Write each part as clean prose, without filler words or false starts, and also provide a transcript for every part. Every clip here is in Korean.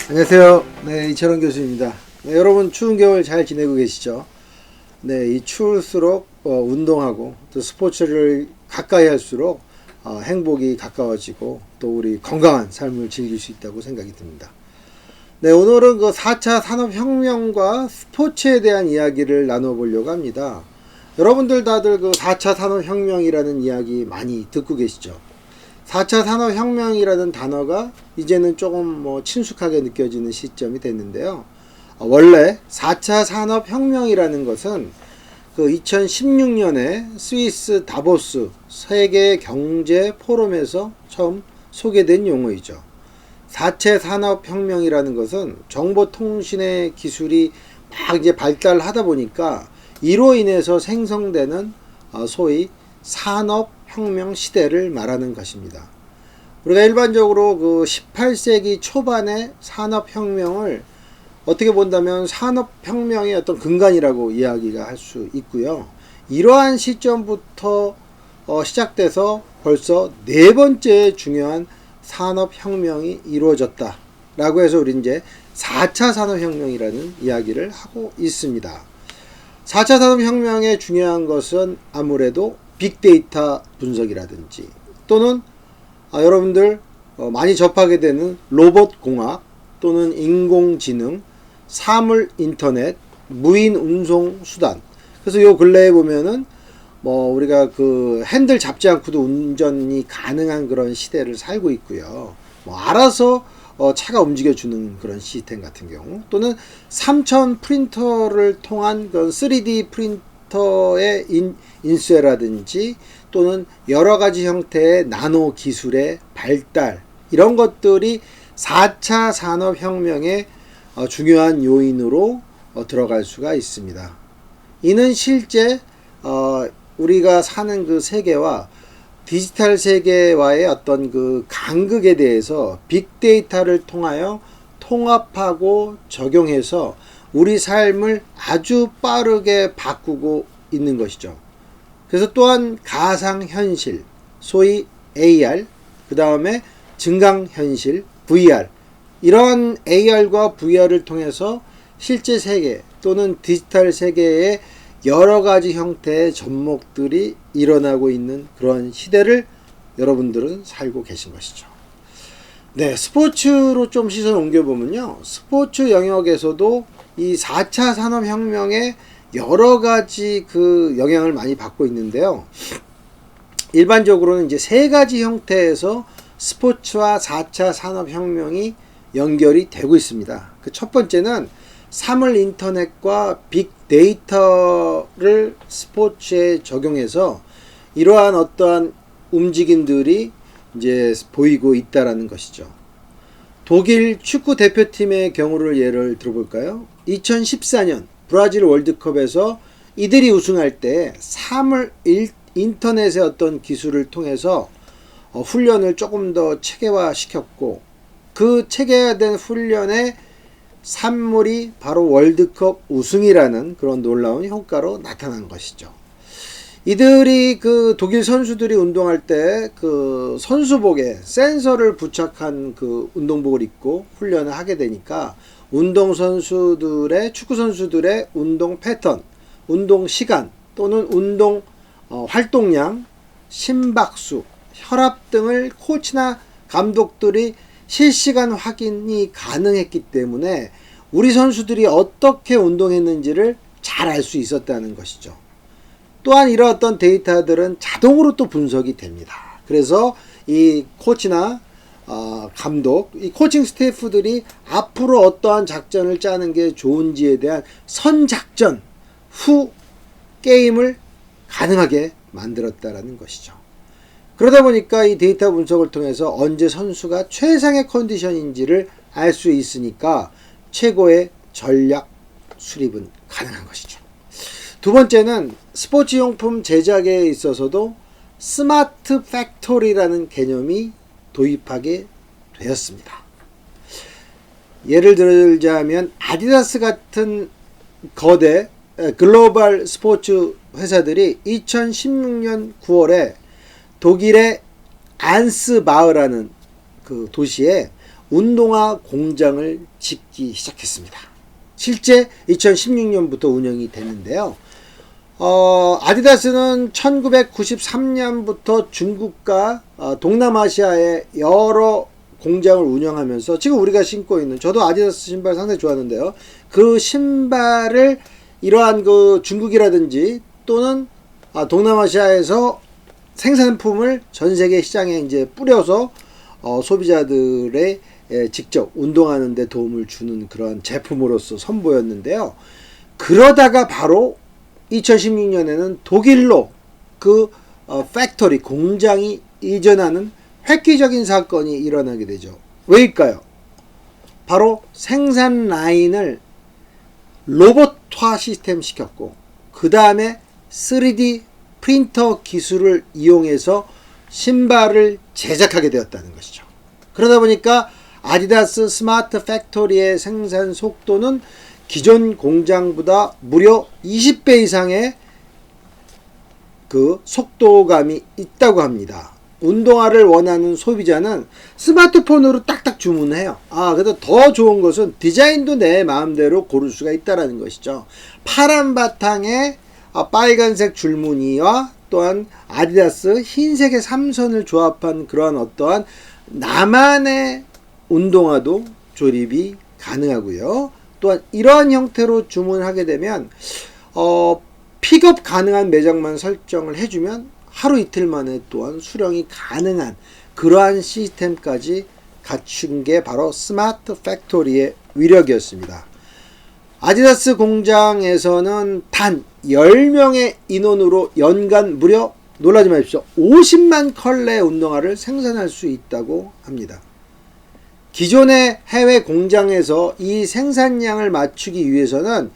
안녕하세요. 네, 이철원 교수입니다. 네, 여러분 추운 겨울 잘 지내고 계시죠? 네, 이 추울수록 운동하고 또 스포츠를 가까이 할수록 행복이 가까워지고 또 우리 건강한 삶을 즐길 수 있다고 생각이 듭니다. 네, 오늘은 그 4차 산업혁명과 스포츠에 대한 이야기를 나눠보려고 합니다. 여러분들 다들 그 4차 산업혁명이라는 이야기 많이 듣고 계시죠? 4차 산업혁명이라는 단어가 이제는 조금 친숙하게 느껴지는 시점이 됐는데요. 원래 4차 산업혁명이라는 것은 그 2016년에 스위스 다보스 세계 경제 포럼에서 처음 소개된 용어이죠. 4차 산업혁명이라는 것은 정보통신의 기술이 막 이제 발달하다 보니까 이로 인해서 생성되는 소위 산업혁명 시대를 말하는 것입니다. 우리가 일반적으로 그 18세기 초반의 산업혁명을 어떻게 본다면 산업혁명의 어떤 근간이라고 이야기가 할 수 있고요. 이러한 시점부터 시작돼서 벌써 네 번째 중요한 산업혁명이 이루어졌다라고 해서 우리 이제 4차 산업혁명이라는 이야기를 하고 있습니다. 4차 산업혁명의 중요한 것은 아무래도 빅데이터 분석이라든지 또는 여러분들 많이 접하게 되는 로봇공학 또는 인공지능, 사물 인터넷, 무인 운송 수단. 그래서 요 근래에 보면은 우리가 그 핸들 잡지 않고도 운전이 가능한 그런 시대를 살고 있고요. 알아서 차가 움직여주는 그런 시스템 같은 경우 또는 3천 프린터를 통한 그런 3D 프린터의 인쇄라든지 또는 여러가지 형태의 나노 기술의 발달, 이런 것들이 4차 산업혁명의 중요한 요인으로 들어갈 수가 있습니다. 이는 실제 우리가 사는 그 세계와 디지털 세계와의 어떤 그 간극에 대해서 빅데이터를 통하여 통합하고 적용해서 우리 삶을 아주 빠르게 바꾸고 있는 것이죠. 그래서 또한 가상현실, 소위 AR, 그 다음에 증강현실, VR, 이러한 AR과 VR을 통해서 실제 세계 또는 디지털 세계의 여러 가지 형태의 접목들이 일어나고 있는 그런 시대를 여러분들은 살고 계신 것이죠. 네, 스포츠로 좀 시선 옮겨보면요. 스포츠 영역에서도 이 4차 산업혁명의 여러 가지 그 영향을 많이 받고 있는데요. 일반적으로는 이제 세 가지 형태에서 스포츠와 4차 산업혁명이 연결이 되고 있습니다. 그 첫 번째는 사물 인터넷과 빅데이터를 스포츠에 적용해서 이러한 어떠한 움직임들이 이제 보이고 있다라는 것이죠. 독일 축구 대표팀의 경우를 예를 들어볼까요? 2014년 브라질 월드컵에서 이들이 우승할 때 사물 인터넷의 어떤 기술을 통해서 훈련을 조금 더 체계화 시켰고, 그 체계화된 훈련의 산물이 바로 월드컵 우승이라는 그런 놀라운 효과로 나타난 것이죠. 이들이 그 독일 선수들이 운동할 때 그 선수복에 센서를 부착한 그 운동복을 입고 훈련을 하게 되니까 축구 선수들의 운동 패턴, 운동 시간 또는 운동 활동량, 심박수, 혈압 등을 코치나 감독들이 실시간 확인이 가능했기 때문에 우리 선수들이 어떻게 운동했는지를 잘 알 수 있었다는 것이죠. 또한 이런 어떤 데이터들은 자동으로 또 분석이 됩니다. 그래서 이 코치나 감독, 이 코칭 스태프들이 앞으로 어떠한 작전을 짜는 게 좋은지에 대한 선작전 후 게임을 가능하게 만들었다라는 것이죠. 그러다 보니까 이 데이터 분석을 통해서 언제 선수가 최상의 컨디션인지를 알 수 있으니까 최고의 전략 수립은 가능한 것이죠. 두 번째는 스포츠용품 제작에 있어서도 스마트 팩토리라는 개념이 도입하게 되었습니다. 예를 들자면 아디다스 같은 거대 글로벌 스포츠 회사들이 2016년 9월에 독일의 안스바흐라는 그 도시에 운동화 공장을 짓기 시작했습니다. 실제 2016년부터 운영이 되는데요. 아디다스는 1993년부터 중국과 동남아시아의 여러 공장을 운영하면서 지금 우리가 신고 있는, 저도 아디다스 신발 상당히 좋아하는데요. 그 신발을 이러한 그 중국이라든지 또는 동남아시아에서 생산품을 전 세계 시장에 이제 뿌려서 소비자들의 직접 운동하는 데 도움을 주는 그런 제품으로서 선보였는데요. 그러다가 바로 2016년에는 독일로 그 팩토리 공장이 이전하는 획기적인 사건이 일어나게 되죠. 왜일까요? 바로 생산 라인을 로봇화 시스템 시켰고, 그 다음에 3D 프린터 기술을 이용해서 신발을 제작하게 되었다는 것이죠. 그러다 보니까 아디다스 스마트 팩토리의 생산 속도는 기존 공장보다 무려 20배 이상의 그 속도감이 있다고 합니다. 운동화를 원하는 소비자는 스마트폰으로 딱딱 주문해요. 그래도 더 좋은 것은 디자인도 내 마음대로 고를 수가 있다는 것이죠. 파란 바탕에 빨간색 줄무늬와 또한 아디다스 흰색의 삼선을 조합한 그러한 어떠한 나만의 운동화도 조립이 가능하고요. 또한 이러한 형태로 주문하게 되면 픽업 가능한 매장만 설정을 해주면 하루 이틀 만에 또한 수령이 가능한 그러한 시스템까지 갖춘 게 바로 스마트 팩토리의 위력이었습니다. 아디다스 공장에서는 단 10명의 인원으로 연간 무려, 놀라지 마십시오, 50만 컬레 운동화를 생산할 수 있다고 합니다. 기존의 해외 공장에서 이 생산량을 맞추기 위해서는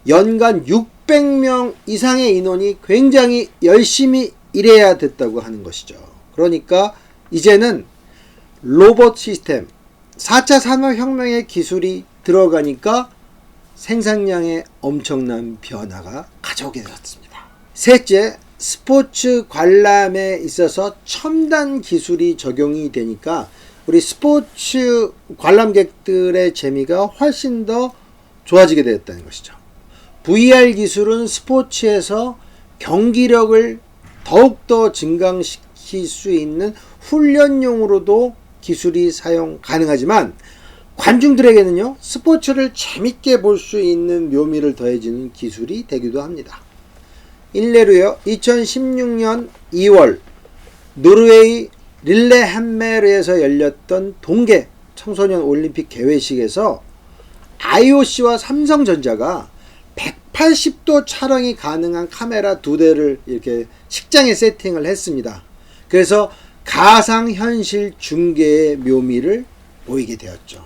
연간 600명 이상의 인원이 굉장히 열심히 일해야 됐다고 하는 것이죠. 그러니까 이제는 로봇 시스템, 4차 산업혁명의 기술이 들어가니까 생산량에 엄청난 변화가 가져오게 되었습니다. 셋째, 스포츠 관람에 있어서 첨단 기술이 적용이 되니까 우리 스포츠 관람객들의 재미가 훨씬 더 좋아지게 되었다는 것이죠. VR 기술은 스포츠에서 경기력을 더욱더 증강시킬 수 있는 훈련용으로도 기술이 사용 가능하지만, 관중들에게는요, 스포츠를 재밌게 볼 수 있는 묘미를 더해주는 기술이 되기도 합니다. 일례로요, 2016년 2월 노르웨이 릴레함메르에서 열렸던 동계 청소년 올림픽 개회식에서 IOC와 삼성전자가 180도 촬영이 가능한 카메라 2대를 이렇게 식장에 세팅을 했습니다. 그래서 가상현실 중계의 묘미를 보이게 되었죠.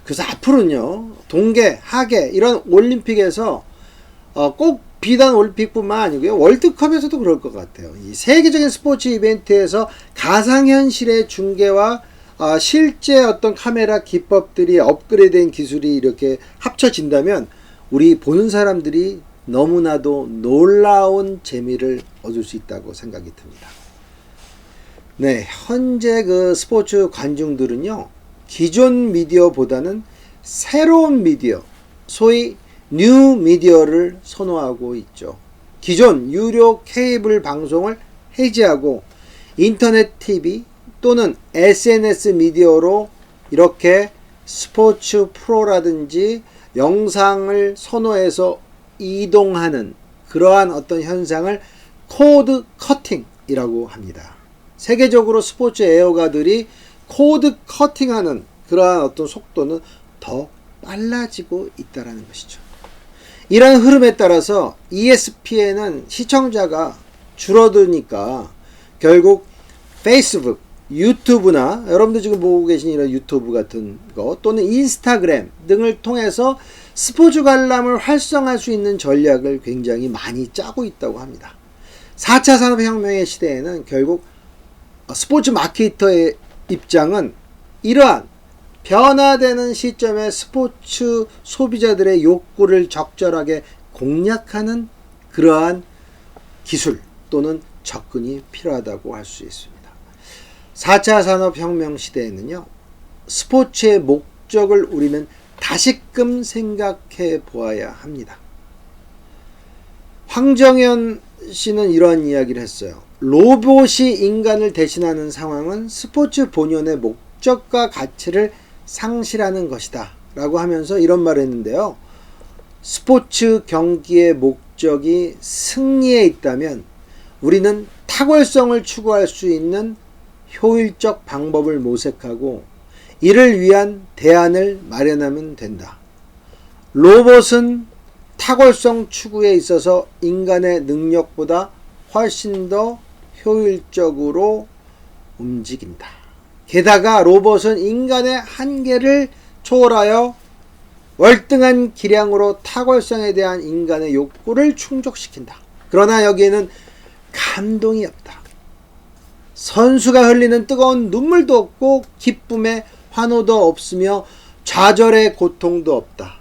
그래서 앞으로는요, 동계, 하계 이런 올림픽에서 꼭 비단 올림픽뿐만 아니고요, 월드컵에서도 그럴 것 같아요. 이 세계적인 스포츠 이벤트에서 가상현실의 중계와 실제 어떤 카메라 기법들이 업그레이드된 기술이 이렇게 합쳐진다면 우리 보는 사람들이 너무나도 놀라운 재미를 얻을 수 있다고 생각이 듭니다. 네, 현재 그 스포츠 관중들은요, 기존 미디어보다는 새로운 미디어, 소위 뉴 미디어를 선호하고 있죠. 기존 유료 케이블 방송을 해지하고 인터넷 TV 또는 SNS 미디어로 이렇게 스포츠 프로라든지 영상을 선호해서 이동하는 그러한 어떤 현상을 코드 커팅이라고 합니다. 세계적으로 스포츠 애호가들이 코드 커팅하는 그러한 어떤 속도는 더 빨라지고 있다는 것이죠. 이러한 흐름에 따라서 ESPN은 시청자가 줄어드니까 결국 페이스북, 유튜브나 여러분들 지금 보고 계신 이런 유튜브 같은 거 또는 인스타그램 등을 통해서 스포츠 관람을 활성화할 수 있는 전략을 굉장히 많이 짜고 있다고 합니다. 4차 산업혁명의 시대에는 결국 스포츠 마케터의 입장은 이러한 변화되는 시점에 스포츠 소비자들의 욕구를 적절하게 공략하는 그러한 기술 또는 접근이 필요하다고 할 수 있습니다. 4차 산업혁명 시대에는요, 스포츠의 목적을 우리는 다시금 생각해 보아야 합니다. 황정현 씨는 이러한 이야기를 했어요. 로봇이 인간을 대신하는 상황은 스포츠 본연의 목적과 가치를 상실하는 것이다 라고 하면서 이런 말을 했는데요. 스포츠 경기의 목적이 승리에 있다면 우리는 탁월성을 추구할 수 있는 효율적 방법을 모색하고 이를 위한 대안을 마련하면 된다. 로봇은 탁월성 추구에 있어서 인간의 능력보다 훨씬 더 효율적으로 움직인다. 게다가 로봇은 인간의 한계를 초월하여 월등한 기량으로 탁월성에 대한 인간의 욕구를 충족시킨다. 그러나 여기에는 감동이 없다. 선수가 흘리는 뜨거운 눈물도 없고 기쁨의 환호도 없으며 좌절의 고통도 없다.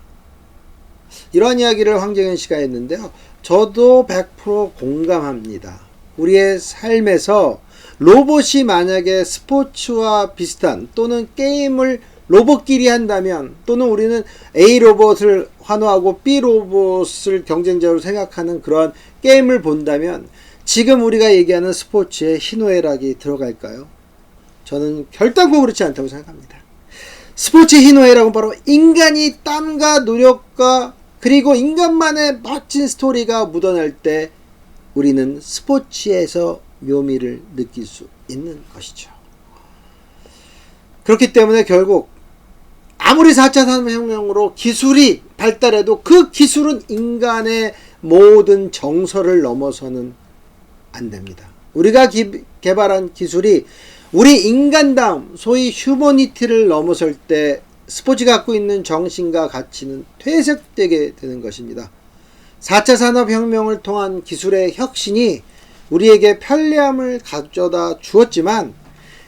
이런 이야기를 황정현 씨가 했는데요. 저도 100% 공감합니다. 우리의 삶에서 로봇이 만약에 스포츠와 비슷한 또는 게임을 로봇끼리 한다면, 또는 우리는 A 로봇을 환호하고 B 로봇을 경쟁자로 생각하는 그런 게임을 본다면 지금 우리가 얘기하는 스포츠에 희노애락이 들어갈까요? 저는 결단코 그렇지 않다고 생각합니다. 스포츠의 희노애락은 바로 인간이 땀과 노력과 그리고 인간만의 멋진 스토리가 묻어날 때 우리는 스포츠에서 묘미를 느낄 수 있는 것이죠. 그렇기 때문에 결국 아무리 4차 산업혁명으로 기술이 발달해도 그 기술은 인간의 모든 정서를 넘어서는 안 됩니다. 우리가 개발한 기술이 우리 인간다움, 소위 휴머니티를 넘어설 때 스포츠가 갖고 있는 정신과 가치는 퇴색되게 되는 것입니다. 4차 산업혁명을 통한 기술의 혁신이 우리에게 편리함을 가져다 주었지만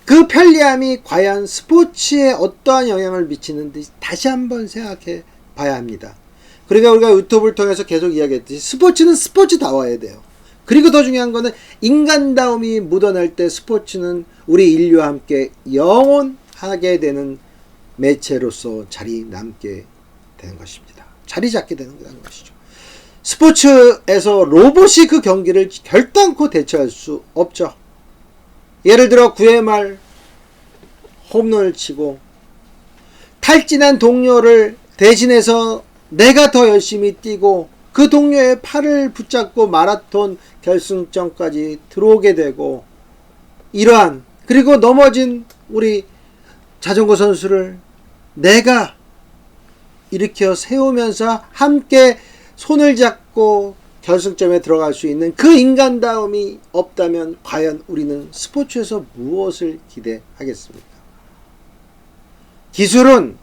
그 편리함이 과연 스포츠에 어떠한 영향을 미치는지 다시 한번 생각해 봐야 합니다. 그러니까 우리가 유튜브를 통해서 계속 이야기했듯이 스포츠는 스포츠다워야 돼요. 그리고 더 중요한 거는 인간다움이 묻어날 때 스포츠는 우리 인류와 함께 영원하게 되는 매체로서 자리 남게 되는 것입니다. 자리 잡게 되는 것이죠. 스포츠에서 로봇이 그 경기를 결단코 대처할 수 없죠. 예를 들어 9회 말 홈런을 치고 탈진한 동료를 대신해서 내가 더 열심히 뛰고 그 동료의 팔을 붙잡고 마라톤 결승점까지 들어오게 되고, 이러한, 그리고 넘어진 우리 자전거 선수를 내가 일으켜 세우면서 함께 손을 잡고 결승점에 들어갈 수 있는 그 인간다움이 없다면 과연 우리는 스포츠에서 무엇을 기대하겠습니까? 기술은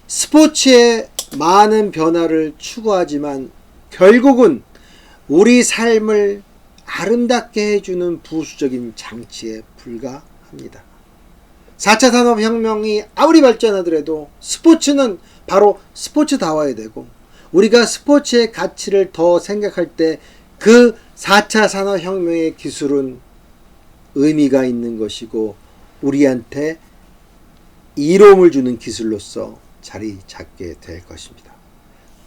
스포츠에 많은 변화를 추구하지만 결국은 우리 삶을 아름답게 해주는 부수적인 장치에 불과합니다. 4차 산업혁명이 아무리 발전하더라도 스포츠는 바로 스포츠다워야 되고, 우리가 스포츠의 가치를 더 생각할 때 그 4차 산업혁명의 기술은 의미가 있는 것이고 우리한테 이로움을 주는 기술로서 자리 잡게 될 것입니다.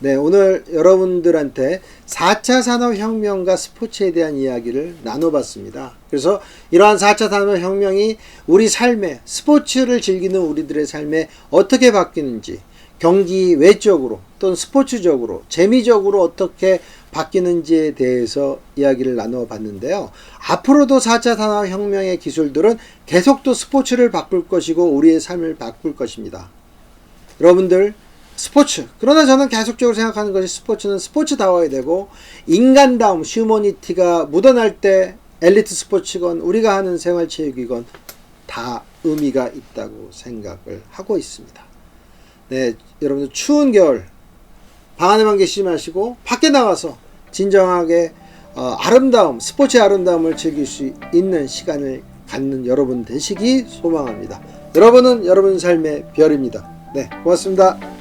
네, 오늘 여러분들한테 4차 산업혁명과 스포츠에 대한 이야기를 나눠봤습니다. 그래서 이러한 4차 산업혁명이 우리 삶에, 스포츠를 즐기는 우리들의 삶에 어떻게 바뀌는지, 경기 외적으로 또는 스포츠적으로, 재미적으로 어떻게 바뀌는지에 대해서 이야기를 나눠봤는데요. 앞으로도 4차 산업혁명의 기술들은 계속 또 스포츠를 바꿀 것이고 우리의 삶을 바꿀 것입니다. 여러분들, 스포츠, 그러나 저는 계속적으로 생각하는 것이 스포츠는 스포츠다워야 되고 인간다움, 휴머니티가 묻어날 때 엘리트 스포츠건 우리가 하는 생활체육이건 다 의미가 있다고 생각을 하고 있습니다. 네, 여러분들 추운 겨울 방 안에만 계시지 마시고 밖에 나가서 진정하게 아름다움, 스포츠의 아름다움을 즐길 수 있는 시간을 갖는 여러분 되시기 소망합니다. 여러분은 여러분 삶의 별입니다. 네, 고맙습니다.